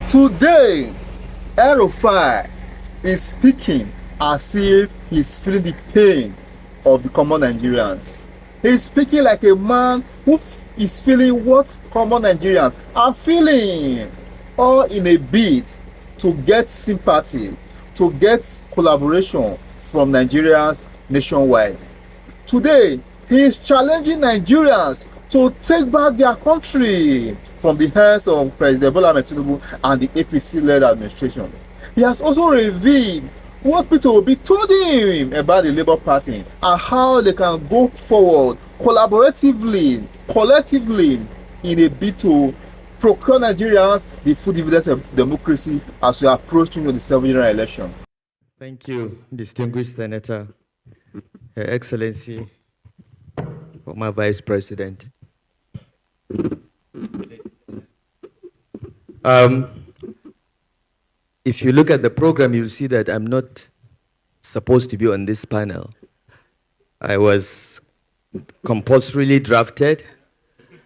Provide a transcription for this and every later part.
Today, El-rufai is speaking as if he's feeling the pain of the common Nigerians. He's speaking like a man who is feeling what common Nigerians are feeling, all in a bid to get sympathy, to get collaboration from Nigerians nationwide. Today, he is challenging Nigerians to take back their country from the hands of President Bola Ahmed Tinubu and the APC-led administration. He has also revealed what Peter Obi told him about the Labour Party and how they can go forward collaboratively, collectively, in a bid to procure Nigerians the full dividends of democracy as we approach the 2027 general election. Thank you, distinguished Senator, Her Excellency, former Vice President. If you look at the program, you'll see that I'm not supposed to be on this panel. I was compulsorily drafted,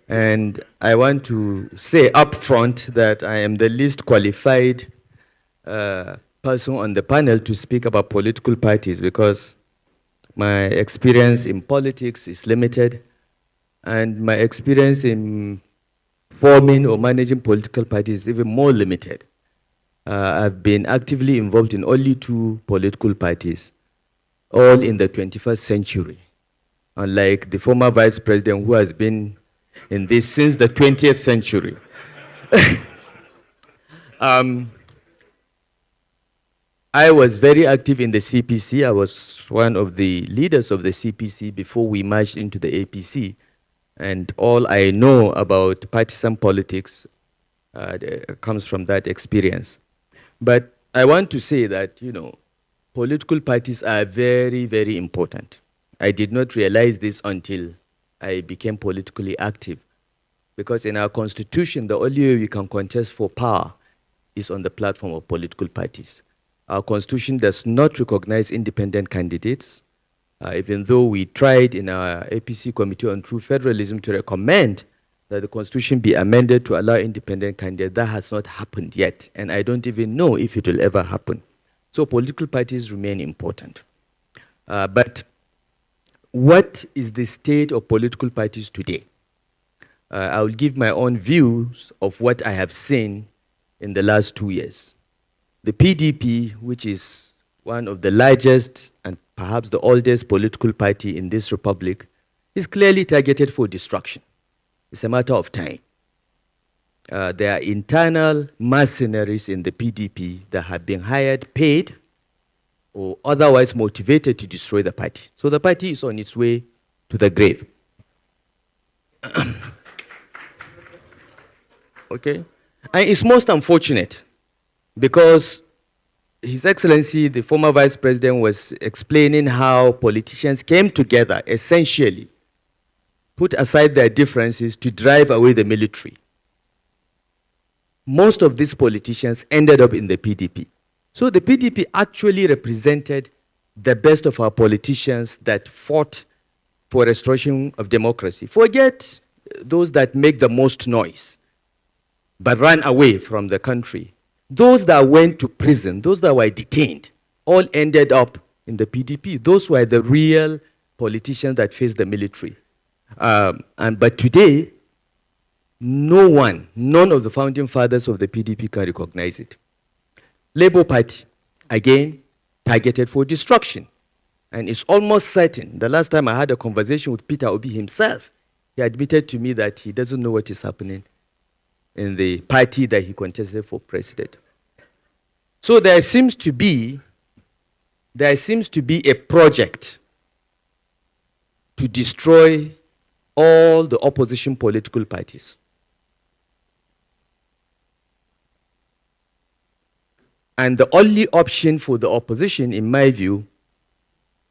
and I want to say up front that I am the least qualified person on the panel to speak about political parties because my experience in politics is limited, and my experience in forming or managing political parties is even more limited. I've been actively involved in only 2 political parties, all in the 21st century, unlike the former vice president who has been in this since the 20th century. I was very active in the CPC. I was one of the leaders of the CPC before we merged into the APC. And all I know about partisan politics comes from that experience. But I want to say that, you know, political parties are very, very important. I did not realize this until I became politically active. Because in our constitution, the only way we can contest for power is on the platform of political parties. Our constitution does not recognize independent candidates, even though we tried in our APC Committee on True Federalism to recommend that the constitution be amended to allow independent candidates. That has not happened yet, and I don't even know if it will ever happen. So political parties remain important. But what is the state of political parties today? I will give my own views of what I have seen in the last 2 years. The PDP, which is one of the largest and perhaps the oldest political party in this republic, is clearly targeted for destruction. It's a matter of time. There are internal mercenaries in the PDP that have been hired, paid, or otherwise motivated to destroy the party. So the party is on its way to the grave. Okay? And it's most unfortunate because His Excellency, the former Vice President, was explaining how politicians came together, essentially, put aside their differences to drive away the military. Most of these politicians ended up in the PDP. So the PDP actually represented the best of our politicians that fought for restoration of democracy. Forget those that make the most noise, but ran away from the country. Those that went to prison, those that were detained, all ended up in the PDP. Those were the real politicians that faced the military. But today, none of the founding fathers of the PDP can recognize it. Labour Party, again, targeted for destruction. And it's almost certain. The last time I had a conversation with Peter Obi himself, he admitted to me that he doesn't know what is happening in the party that he contested for president. So there seems to be a project to destroy all the opposition political parties. And the only option for the opposition, in my view,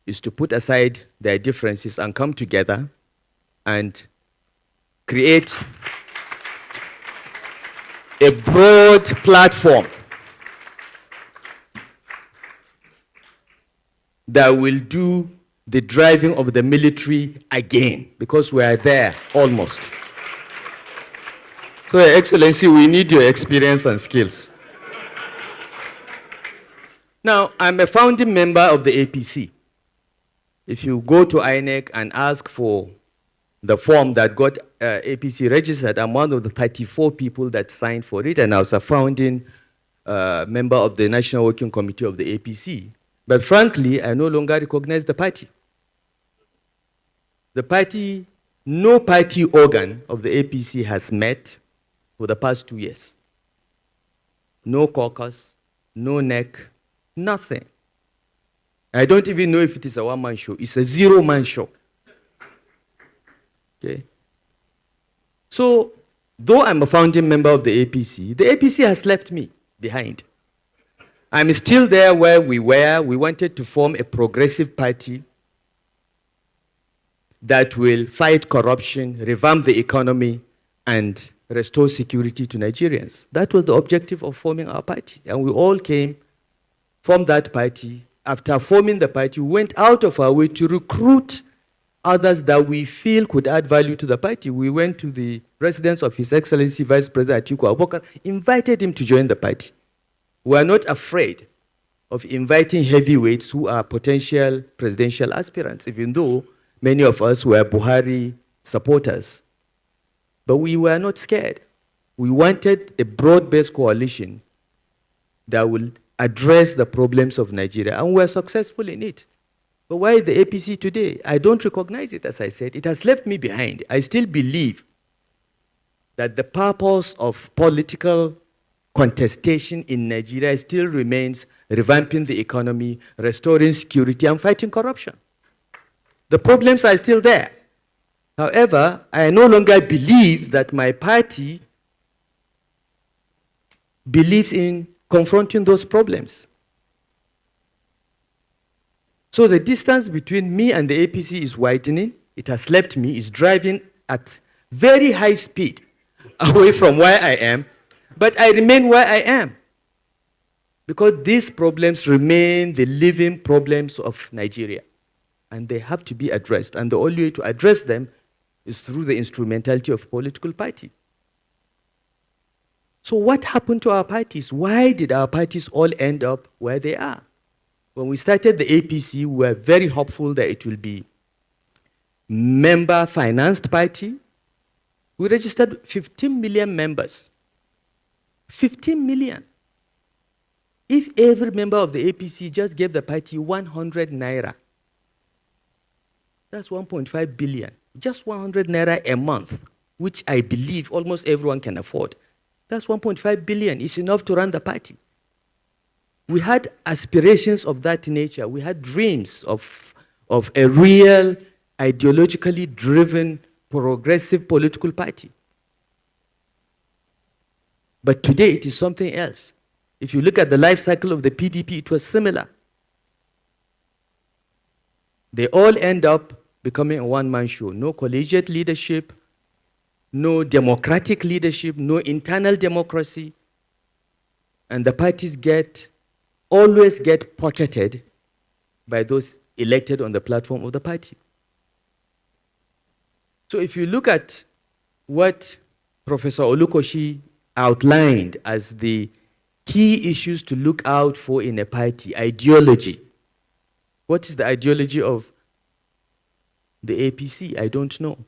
is to put aside their differences and come together and create a broad platform that will do the driving of the military again, because we are there almost. So, Your Excellency, we need your experience and skills. Now, I'm a founding member of the APC. If you go to INEC and ask for the form that got APC registered, I'm one of the 34 people that signed for it, and I was a founding member of the National Working Committee of the APC. But frankly, I no longer recognize the party. The party, no party organ of the APC has met for the past 2 years. No caucus, no NEC, nothing. I don't even know if it is a one-man show. It's a zero-man show. Okay. So, though I'm a founding member of the APC has left me behind. I'm still there where we were. We wanted to form a progressive party that will fight corruption, revamp the economy, and restore security to Nigerians. That was the objective of forming our party. And we all came from that party. After forming the party, we went out of our way to recruit others that we feel could add value to the party. We went to the residence of His Excellency Vice President Atiku Abubakar, invited him to join the party. We are not afraid of inviting heavyweights who are potential presidential aspirants, even though many of us were Buhari supporters. But we were not scared. We wanted a broad-based coalition that will address the problems of Nigeria, and we were successful in it. But why the APC today? I don't recognize it, as I said. It has left me behind. I still believe that the purpose of political contestation in Nigeria still remains revamping the economy, restoring security, and fighting corruption. The problems are still there. However, I no longer believe that my party believes in confronting those problems. So the distance between me and the APC is widening. It has left me, it's driving at very high speed away from where I am, but I remain where I am because these problems remain the living problems of Nigeria, and they have to be addressed. And the only way to address them is through the instrumentality of political party. So what happened to our parties? Why did our parties all end up where they are? When we started the APC, we were very hopeful that it will be member-financed party. We registered 15 million members. 15 million. If every member of the APC just gave the party 100 naira, that's 1.5 billion. Just 100 naira a month, which I believe almost everyone can afford. That's 1.5 billion. It's enough to run the party. We had aspirations of that nature. We had dreams of a real, ideologically driven, progressive political party. But today it is something else. If you look at the life cycle of the PDP, it was similar. They all end up becoming a one-man show. No collegiate leadership, no democratic leadership, no internal democracy. And the parties always get pocketed by those elected on the platform of the party. So if you look at what Professor Olukoshi outlined as the key issues to look out for in a party, ideology. What is the ideology of the APC? I don't know.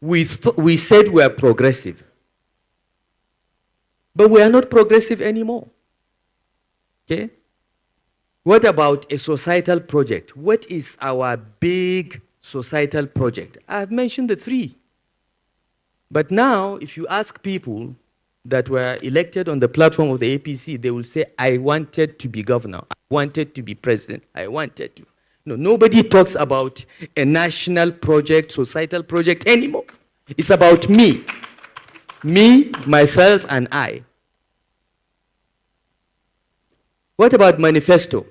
We said we are progressive. But we are not progressive anymore. Okay? What about a societal project? What is our big societal project? I've mentioned the three. But now, if you ask people that were elected on the platform of the APC, they will say, I wanted to be governor. I wanted to be president. I wanted to. No, nobody talks about a national project, societal project anymore. It's about me. Me, myself, and I. What about manifesto?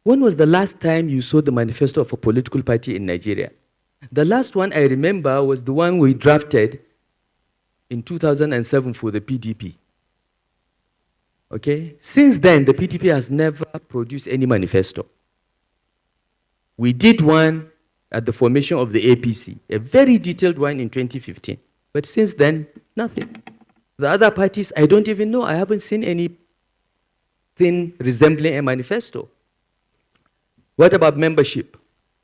When was the last time you saw the manifesto of a political party in Nigeria? The last one I remember was the one we drafted in 2007 for the PDP. Okay? Since then, the PDP has never produced any manifesto. We did one at the formation of the APC, a very detailed one in 2015. But since then, nothing. The other parties, I don't even know. I haven't seen anything resembling a manifesto. What about membership?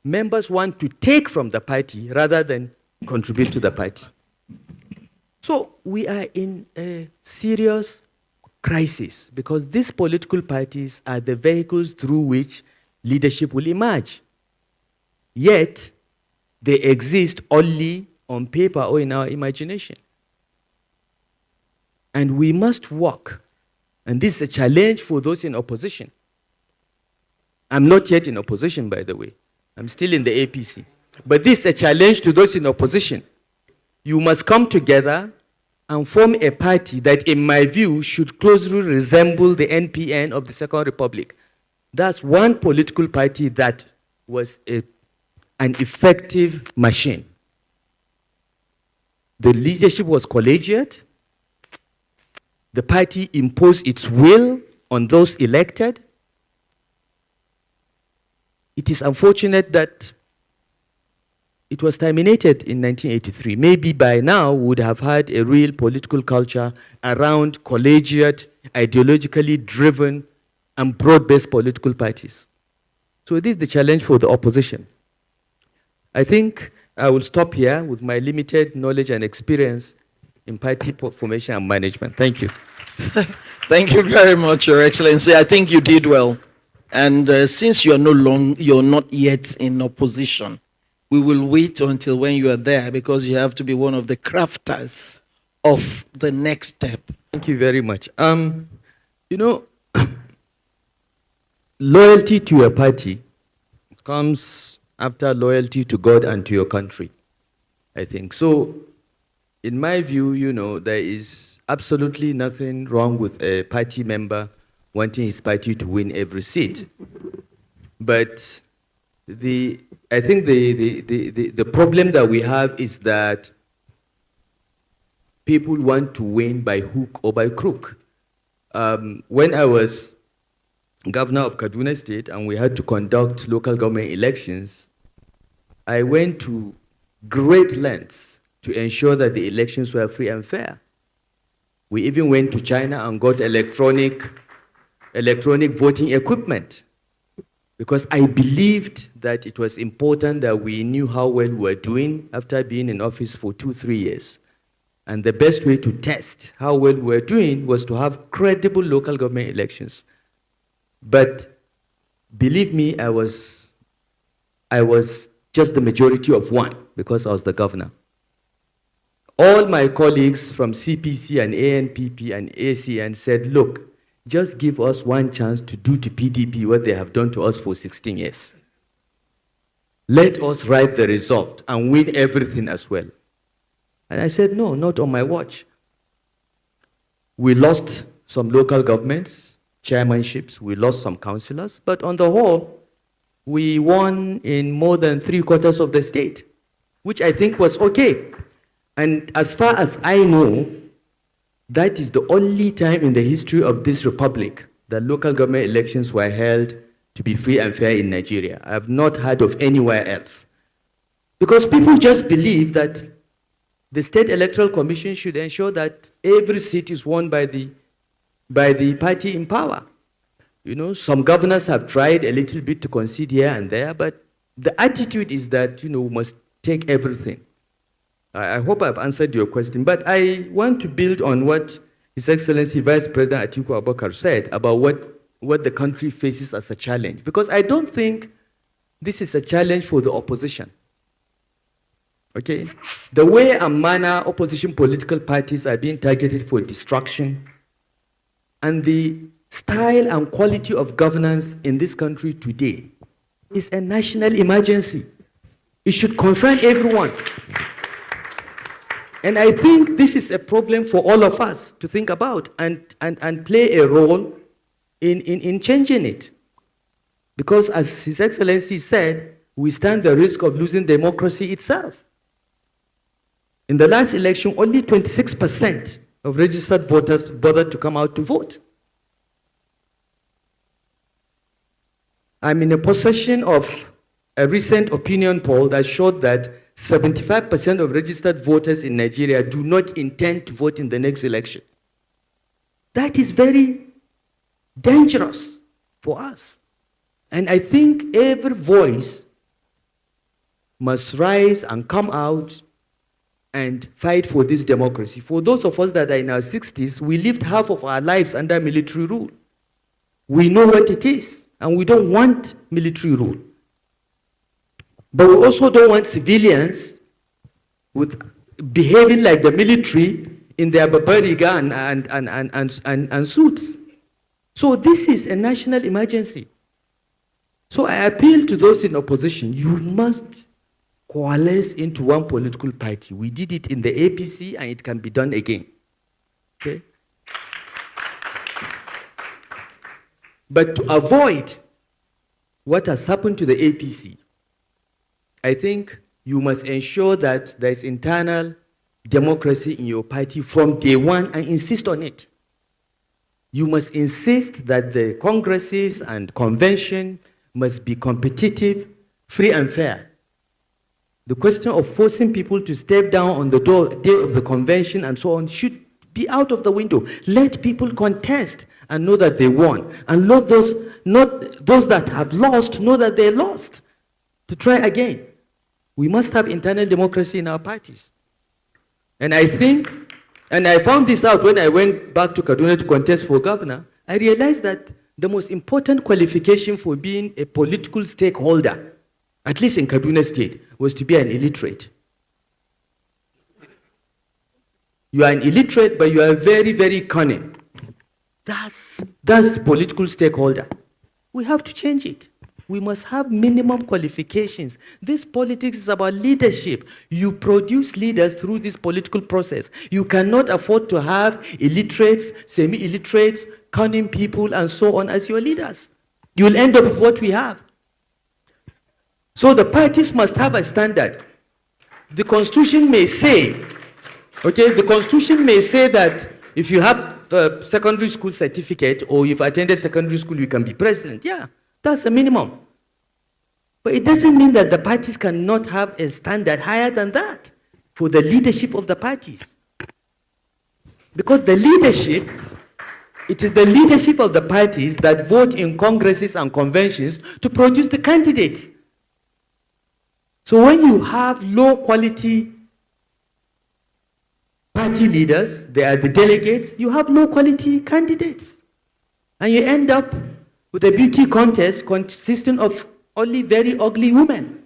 Members want to take from the party rather than contribute to the party. So we are in a serious crisis because these political parties are the vehicles through which leadership will emerge. Yet, they exist only on paper or in our imagination. And we must work. And this is a challenge for those in opposition. I'm not yet in opposition, by the way. I'm still in the APC. But this is a challenge to those in opposition. You must come together and form a party that, in my view, should closely resemble the NPN of the Second Republic. That's one political party that was an effective machine. The leadership was collegiate. The party imposed its will on those elected. It is unfortunate that it was terminated in 1983. Maybe by now we would have had a real political culture around collegiate, ideologically driven, and broad-based political parties. So this is the challenge for the opposition. I think I will stop here with my limited knowledge and experience in party formation and management. Thank you. Thank you very much, Your Excellency. I think you did well. And since you're not yet in opposition, we will wait until when you are there because you have to be one of the crafters of the next step. Thank you very much. You know, loyalty to your party comes after loyalty to God and to your country, I think. So, in my view, you know, there is absolutely nothing wrong with a party member wanting his party to win every seat. But I think the problem that we have is that people want to win by hook or by crook. When I was governor of Kaduna State and we had to conduct local government elections, I went to great lengths to ensure that the elections were free and fair. We even went to China and got electronic voting equipment because I believed that it was important that we knew how well we were doing after being in office for 2-3 years. And the best way to test how well we were doing was to have credible local government elections. But believe me, I was just the majority of one because I was the governor. All my colleagues from CPC and ANPP and ACN said, look, just give us one chance to do to PDP what they have done to us for 16 years. Let us write the result and win everything as well. And I said, no, not on my watch. We lost some local governments, chairmanships, we lost some councillors, but on the whole, we won in more than 3/4 of the state, which I think was okay. And as far as I know, that is the only time in the history of this republic that local government elections were held to be free and fair in Nigeria. I have not heard of anywhere else. Because people just believe that the State Electoral Commission should ensure that every seat is won by the party in power. You know, some governors have tried a little bit to concede here and there, but the attitude is that, you know, we must take everything. I hope I've answered your question, but I want to build on what His Excellency Vice President Atiku Abubakar said about what the country faces as a challenge, because I don't think this is a challenge for the opposition. Okay? The way and manner opposition political parties are being targeted for destruction and the style and quality of governance in this country today is a national emergency. It should concern everyone. And I think this is a problem for all of us to think about and play a role in changing it. Because as His Excellency said, we stand the risk of losing democracy itself. In the last election, only 26% of registered voters bothered to come out to vote. I'm in a possession of a recent opinion poll that showed that 75% of registered voters in Nigeria do not intend to vote in the next election. That is very dangerous for us. And I think every voice must rise and come out and fight for this democracy. For those of us that are in our 60s, we lived half of our lives under military rule. We know what it is, and we don't want military rule. But we also don't want civilians with behaving like the military in their barbariga and suits. So this is a national emergency. So I appeal to those in opposition, you must coalesce into one political party. We did it in the APC and it can be done again. Okay? But to avoid what has happened to the APC, I think you must ensure that there is internal democracy in your party from day one and insist on it. You must insist that the congresses and convention must be competitive, free and fair. The question of forcing people to step down on the day of the convention and so on should be out of the window. Let people contest and know that they won. And not those that have lost know that they lost. To try again. We must have internal democracy in our parties. And I think, and I found this out when I went back to Kaduna to contest for governor, I realized that the most important qualification for being a political stakeholder, at least in Kaduna State, was to be an illiterate. You are an illiterate, but you are very, very cunning. That's political stakeholder. We have to change it. We must have minimum qualifications. This politics is about leadership. You produce leaders through this political process. You cannot afford to have illiterates, semi-illiterates, cunning people, and so on as your leaders. You will end up with what we have. So the parties must have a standard. The Constitution may say, okay, the Constitution may say that if you have a secondary school certificate or you've attended secondary school, you can be president. Yeah. That's a minimum. But it doesn't mean that the parties cannot have a standard higher than that for the leadership of the parties. Because the leadership, it is the leadership of the parties that vote in congresses and conventions to produce the candidates. So when you have low quality party leaders, they are the delegates, you have low quality candidates. And you end up with a beauty contest consisting of only very ugly women.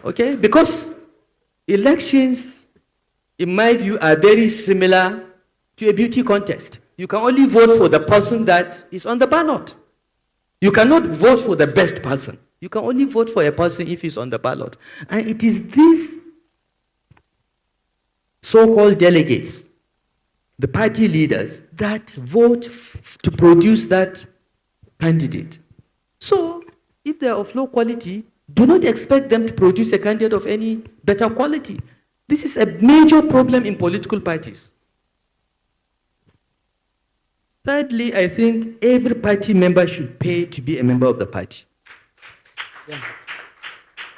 Okay? Because elections, in my view, are very similar to a beauty contest. You can only vote for the person that is on the ballot. You cannot vote for the best person. You can only vote for a person if he's on the ballot. And it is these so-called delegates, the party leaders, that vote to produce that candidate. So, if they are of low quality, do not expect them to produce a candidate of any better quality. This is a major problem in political parties. Thirdly, I think every party member should pay to be a member of the party. Yeah.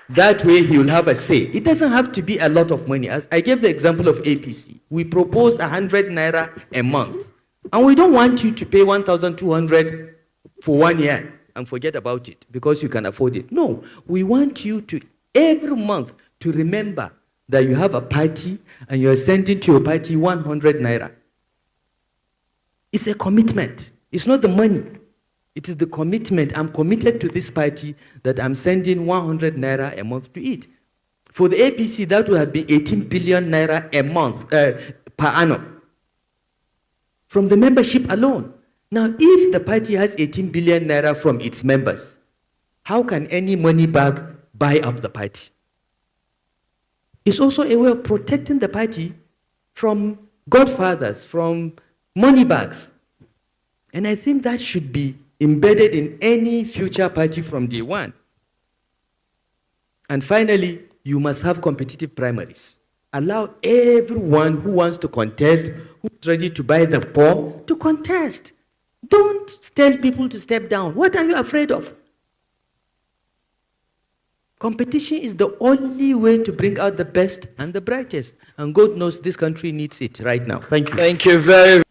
That way he will have a say. It doesn't have to be a lot of money. As I gave the example of APC. We propose 100 naira a month. And we don't want you to pay 1,200 for 1 year and forget about it because you can afford it. No, we want you to every month to remember that you have a party and you're sending to your party 100 naira. It's a commitment. It's not the money. It is the commitment. I'm committed to this party that I'm sending 100 naira a month to it. For the APC, that would have been 18 billion naira a month, per annum, from the membership alone. Now, if the party has 18 billion naira from its members, how can any money bag buy up the party? It's also a way of protecting the party from godfathers, from money bags. And I think that should be embedded in any future party from day one. And finally, you must have competitive primaries. Allow everyone who wants to contest, who's ready to buy the form, to contest. Don't tell people to step down. What are you afraid of? Competition is the only way to bring out the best and the brightest. And God knows this country needs it right now. Thank you. Thank you very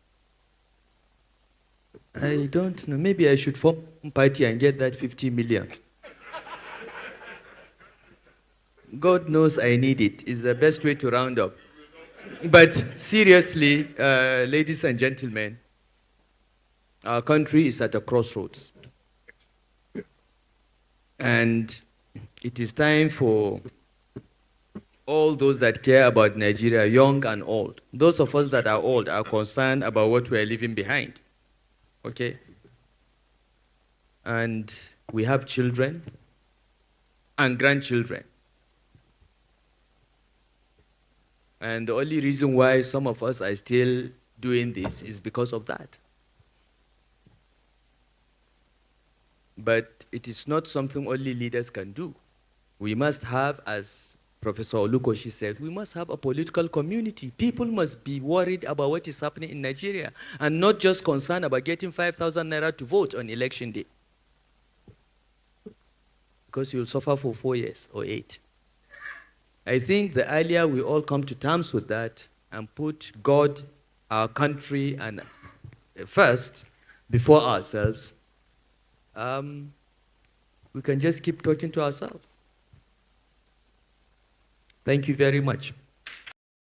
I don't know. Maybe I should form a party and get that 50 million. God knows I need it. It's the best way to round up. But seriously, ladies and gentlemen, our country is at a crossroads. And it is time for all those that care about Nigeria, young and old. Those of us that are old are concerned about what we are leaving behind. Okay? And we have children and grandchildren. And the only reason why some of us are still doing this is because of that. But it is not something only leaders can do. We must have, as Professor Olukoshi said, we must have a political community. People must be worried about what is happening in Nigeria and not just concerned about getting 5,000 naira to vote on election day. Because you'll suffer for 4 years or 8. I think the earlier we all come to terms with that and put God, our country, and first before ourselves, we can just keep talking to ourselves. Thank you very much.